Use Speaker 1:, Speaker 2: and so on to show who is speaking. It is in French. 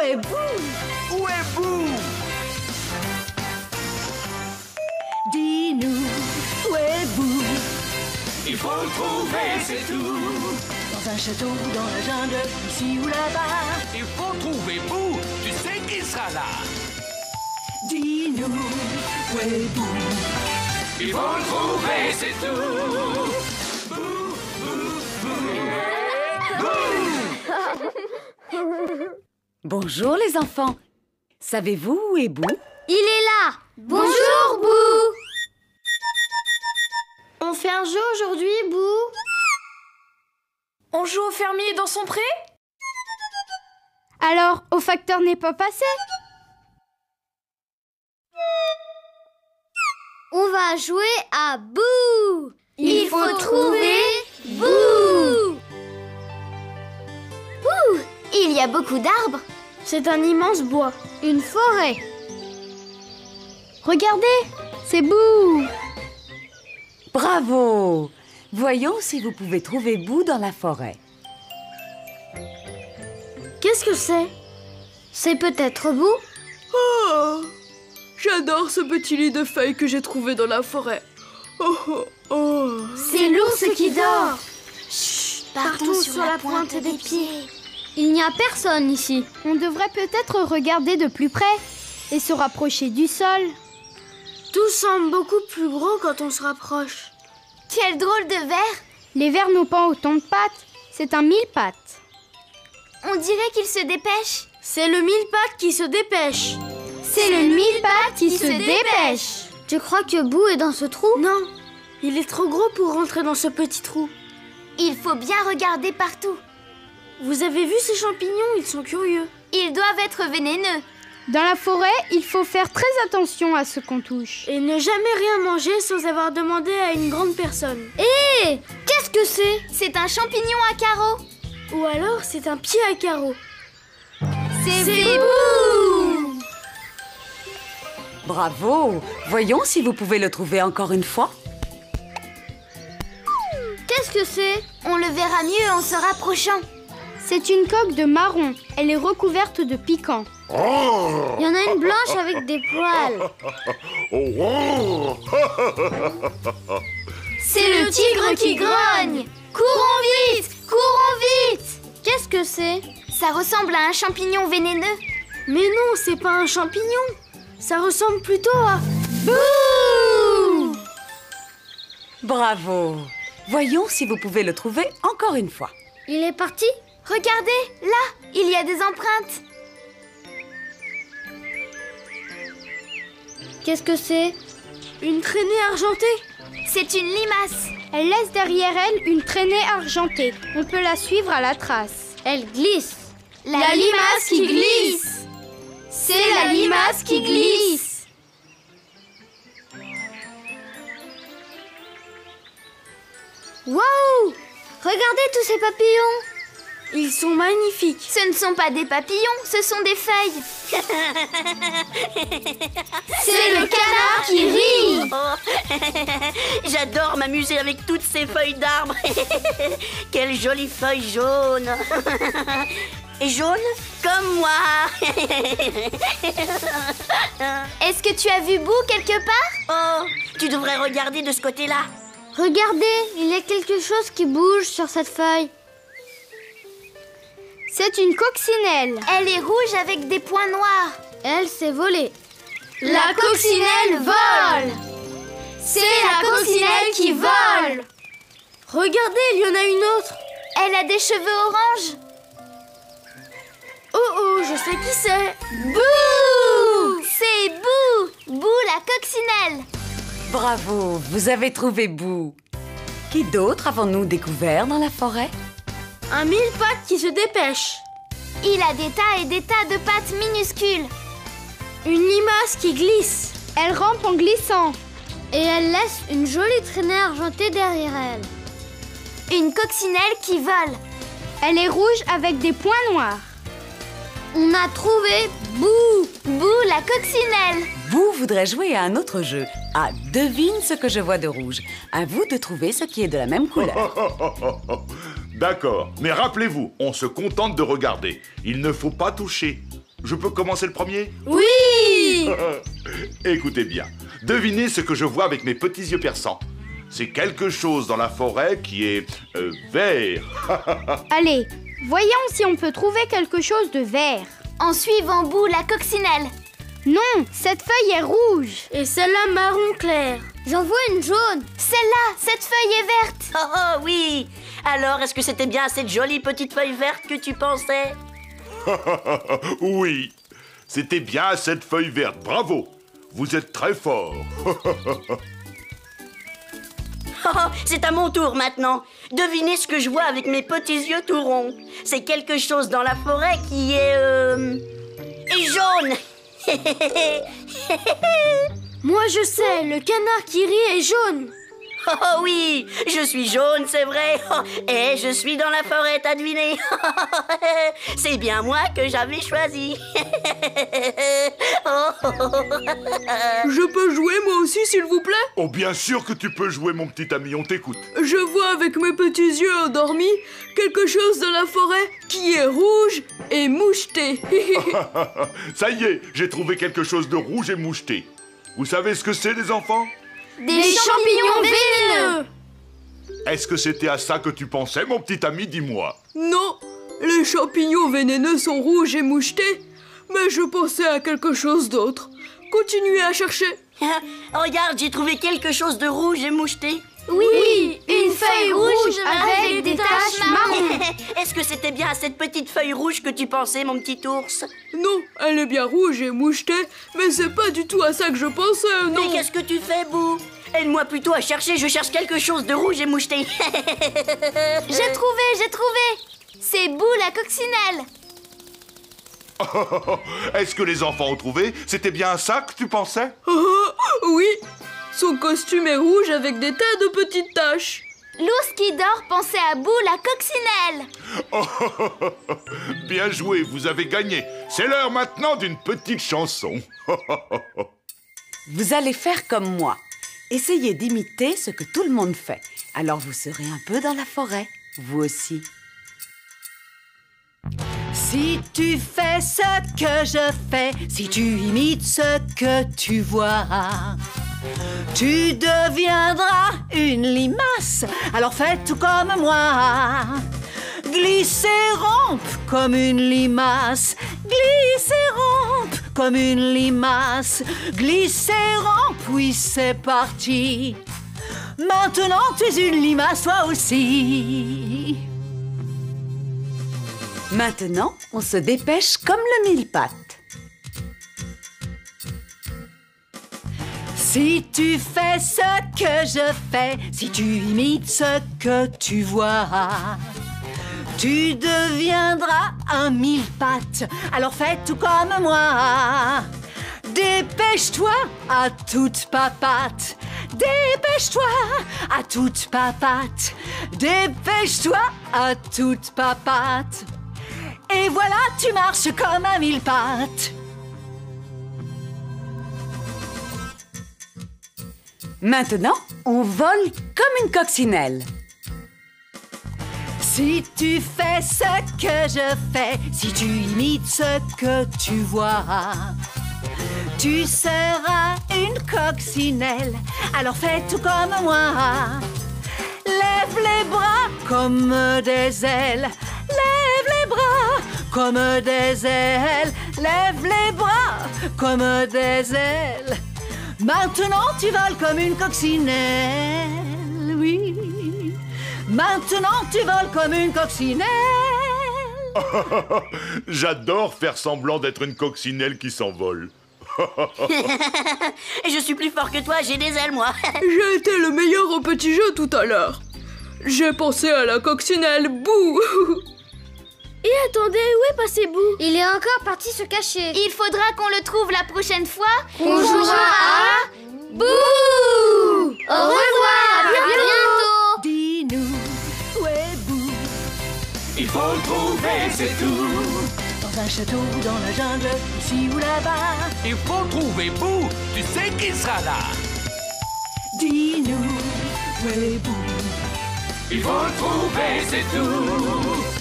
Speaker 1: est Boo?
Speaker 2: Où est Boo?
Speaker 1: Dis-nous, où est Boo?
Speaker 2: Il faut le trouver, c'est tout.
Speaker 1: Dans un château, dans la jungle, ici ou là-bas.
Speaker 2: Il faut trouver Boo. Tu sais qu'il sera là.
Speaker 1: Dis-nous, où est Boo?
Speaker 2: Il faut le trouver, c'est tout.
Speaker 3: Bonjour les enfants. Savez-vous où est Boo?
Speaker 4: Il est là. Bonjour, Boo.
Speaker 5: On fait un jeu aujourd'hui, Boo? On joue au fermier dans son pré?
Speaker 4: Alors, au facteur n'est pas passé? On va jouer à Boo. Il faut trouver Boo. Boo, il y a beaucoup d'arbres.
Speaker 5: C'est un immense bois.
Speaker 4: Une forêt. Regardez, c'est Boo.
Speaker 3: Bravo! Voyons si vous pouvez trouver Boo dans la forêt.
Speaker 5: Qu'est-ce que c'est?
Speaker 4: C'est peut-être Boo?
Speaker 5: Oh, j'adore ce petit lit de feuilles que j'ai trouvé dans la forêt. Oh, oh, oh.
Speaker 4: C'est l'ours qui dort.
Speaker 5: Chut,
Speaker 4: Partons sur la pointe des pieds. Il n'y a personne ici. On devrait peut-être regarder de plus près et se rapprocher du sol.
Speaker 5: Tout semble beaucoup plus gros quand on se rapproche.
Speaker 4: Quel drôle de ver! Les vers n'ont pas autant de pattes. C'est un mille-pattes. On dirait qu'il se dépêche.
Speaker 5: C'est le mille-pattes qui se dépêche.
Speaker 4: C'est le mille-pattes qui se dépêche. Tu crois que Boo est dans ce trou?
Speaker 5: Non, il est trop gros pour rentrer dans ce petit trou.
Speaker 4: Il faut bien regarder partout.
Speaker 5: Vous avez vu ces champignons? Ils sont curieux.
Speaker 4: Ils doivent être vénéneux. Dans la forêt, il faut faire très attention à ce qu'on touche.
Speaker 5: Et ne jamais rien manger sans avoir demandé à une grande personne.
Speaker 4: Hé! Qu'est-ce que c'est? C'est un champignon à carreaux.
Speaker 5: Ou alors c'est un pied à carreaux.
Speaker 4: C'est Boo!
Speaker 3: Bravo! Voyons si vous pouvez le trouver encore une fois.
Speaker 4: Qu'est-ce que c'est? On le verra mieux en se rapprochant. C'est une coque de marron. Elle est recouverte de piquants. Il y en a une blanche avec des poils. C'est le tigre qui grogne. Courons vite! Courons vite! Qu'est-ce que c'est? Ça ressemble à un champignon vénéneux.
Speaker 5: Mais non, c'est pas un champignon. Ça ressemble plutôt à...
Speaker 4: Bouh!
Speaker 3: Bravo! Voyons si vous pouvez le trouver encore une fois.
Speaker 4: Il est parti? Regardez, là, il y a des empreintes. Qu'est-ce que c'est?
Speaker 5: Une traînée argentée.
Speaker 4: C'est une limace. Elle laisse derrière elle une traînée argentée. On peut la suivre à la trace. Elle glisse. La limace qui glisse. C'est la limace qui glisse. Waouh! Regardez tous ces papillons.
Speaker 5: Ils sont magnifiques.
Speaker 4: Ce ne sont pas des papillons, ce sont des feuilles. C'est le canard qui rit.
Speaker 6: J'adore m'amuser avec toutes ces feuilles d'arbres. Quelles jolies feuilles jaunes. Et jaunes comme moi.
Speaker 4: Est-ce que tu as vu Boo quelque part?
Speaker 6: Oh, tu devrais regarder de ce côté-là.
Speaker 4: Regardez, il y a quelque chose qui bouge sur cette feuille. C'est une coccinelle. Elle est rouge avec des points noirs. Elle s'est volée. La coccinelle vole. C'est la coccinelle qui vole.
Speaker 5: Regardez, il y en a une autre.
Speaker 4: Elle a des cheveux orange.
Speaker 5: Oh oh, je sais qui c'est.
Speaker 4: Bouh! C'est Boo! Boo la coccinelle.
Speaker 3: Bravo! Vous avez trouvé Boo. Qui d'autre avons-nous découvert dans la forêt?
Speaker 5: Un mille-pattes qui se dépêche.
Speaker 4: Il a des tas et des tas de pattes minuscules.
Speaker 5: Une limace qui glisse.
Speaker 4: Elle rampe en glissant. Et elle laisse une jolie traînée argentée derrière elle. Une coccinelle qui vole. Elle est rouge avec des points noirs. On a trouvé Boo! Boo la coccinelle.
Speaker 3: Boo voudrait jouer à un autre jeu. Ah, devine ce que je vois de rouge. À vous de trouver ce qui est de la même couleur.
Speaker 7: D'accord, mais rappelez-vous, on se contente de regarder. Il ne faut pas toucher. Je peux commencer le premier?
Speaker 5: Oui!
Speaker 7: Écoutez bien. Devinez ce que je vois avec mes petits yeux perçants. C'est quelque chose dans la forêt qui est vert.
Speaker 4: Allez, voyons si on peut trouver quelque chose de vert.
Speaker 8: En suivant Boo la coccinelle.
Speaker 4: Non, cette feuille est rouge.
Speaker 5: Et celle-là marron clair.
Speaker 4: J'en vois une jaune.
Speaker 8: Celle-là, cette feuille est verte.
Speaker 6: Oh, oh oui. Alors, est-ce que c'était bien cette jolie petite feuille verte que tu pensais?
Speaker 7: Oui, c'était bien cette feuille verte. Bravo. Vous êtes très fort.
Speaker 6: Oh, c'est à mon tour maintenant. Devinez ce que je vois avec mes petits yeux tout ronds. C'est quelque chose dans la forêt qui est jaune.
Speaker 5: Moi je sais, le canard qui rit est jaune.
Speaker 6: Oh oui, je suis jaune, c'est vrai. Oh, et je suis dans la forêt, t'as deviné. C'est bien moi que j'avais choisi.
Speaker 5: Je peux jouer moi aussi, s'il vous plaît?
Speaker 7: Oh, bien sûr que tu peux jouer, mon petit ami, on t'écoute.
Speaker 5: Je vois avec mes petits yeux endormis quelque chose dans la forêt qui est rouge et moucheté.
Speaker 7: Ça y est, j'ai trouvé quelque chose de rouge et moucheté. Vous savez ce que c'est, les enfants?
Speaker 8: Des champignons vénéneux.
Speaker 7: Est-ce que c'était à ça que tu pensais, mon petit ami? Dis-moi.
Speaker 5: Non, les champignons vénéneux sont rouges et mouchetés, mais je pensais à quelque chose d'autre. Continuez à chercher.
Speaker 6: Regarde, j'ai trouvé quelque chose de rouge et moucheté.
Speaker 8: Oui, une feuille rouge avec des taches marron.
Speaker 6: Est-ce que c'était bien à cette petite feuille rouge que tu pensais, mon petit ours?
Speaker 5: Non, elle est bien rouge et mouchetée, mais c'est pas du tout à ça que je pensais, non.
Speaker 6: Mais qu'est-ce que tu fais, Boo? Aide-moi plutôt à chercher, je cherche quelque chose de rouge et moucheté.
Speaker 8: J'ai trouvé. C'est Boo la coccinelle.
Speaker 7: Est-ce que les enfants ont trouvé? C'était bien à ça que tu pensais?
Speaker 5: Oui, son costume est rouge avec des tas de petites taches.
Speaker 8: L'ours qui dort pensait à Boo la coccinelle.
Speaker 7: Bien joué, vous avez gagné. C'est l'heure maintenant d'une petite chanson.
Speaker 3: Vous allez faire comme moi. Essayez d'imiter ce que tout le monde fait. Alors vous serez un peu dans la forêt, vous aussi.
Speaker 9: Si tu fais ce que je fais, si tu imites ce que tu vois, tu deviendras une limace. Alors fais tout comme moi. Glisse et rampe comme une limace. Glisse et rampe comme une limace. Glisse et rampe, oui c'est parti. Maintenant tu es une limace toi aussi.
Speaker 3: Maintenant, on se dépêche comme le mille-pattes.
Speaker 9: Si tu fais ce que je fais, si tu imites ce que tu vois, tu deviendras un mille-pattes. Alors fais tout comme moi. Dépêche-toi à toute papate. Dépêche-toi à toute papate. Dépêche-toi à toute papate. Et voilà, tu marches comme un mille-pattes.
Speaker 3: Maintenant, on vole comme une coccinelle.
Speaker 9: Si tu fais ce que je fais, si tu imites ce que tu vois, tu seras une coccinelle. Alors fais tout comme moi. Lève les bras comme des ailes. Lève les bras comme des ailes. Lève les bras comme des ailes. Maintenant tu voles comme une coccinelle, oui. Maintenant tu voles comme une coccinelle.
Speaker 7: J'adore faire semblant d'être une coccinelle qui s'envole.
Speaker 6: Je suis plus fort que toi, j'ai des ailes, moi.
Speaker 5: J'ai été le meilleur au petit jeu tout à l'heure. J'ai pensé à la coccinelle Boo.
Speaker 4: Et attendez, où est passé Boo? Il est encore parti se cacher.
Speaker 8: Il faudra qu'on le trouve la prochaine fois.
Speaker 4: On jouera à
Speaker 8: Boo.
Speaker 4: Au revoir, à bientôt.
Speaker 9: Dis-nous, où est Boo?
Speaker 2: Il faut le trouver, c'est tout.
Speaker 1: Dans un château ou dans la jungle, ici ou là-bas.
Speaker 2: Il faut trouver Boo, tu sais qu'il sera là.
Speaker 1: Dis-nous, où est Boo?
Speaker 2: Il faut le trouver, c'est tout.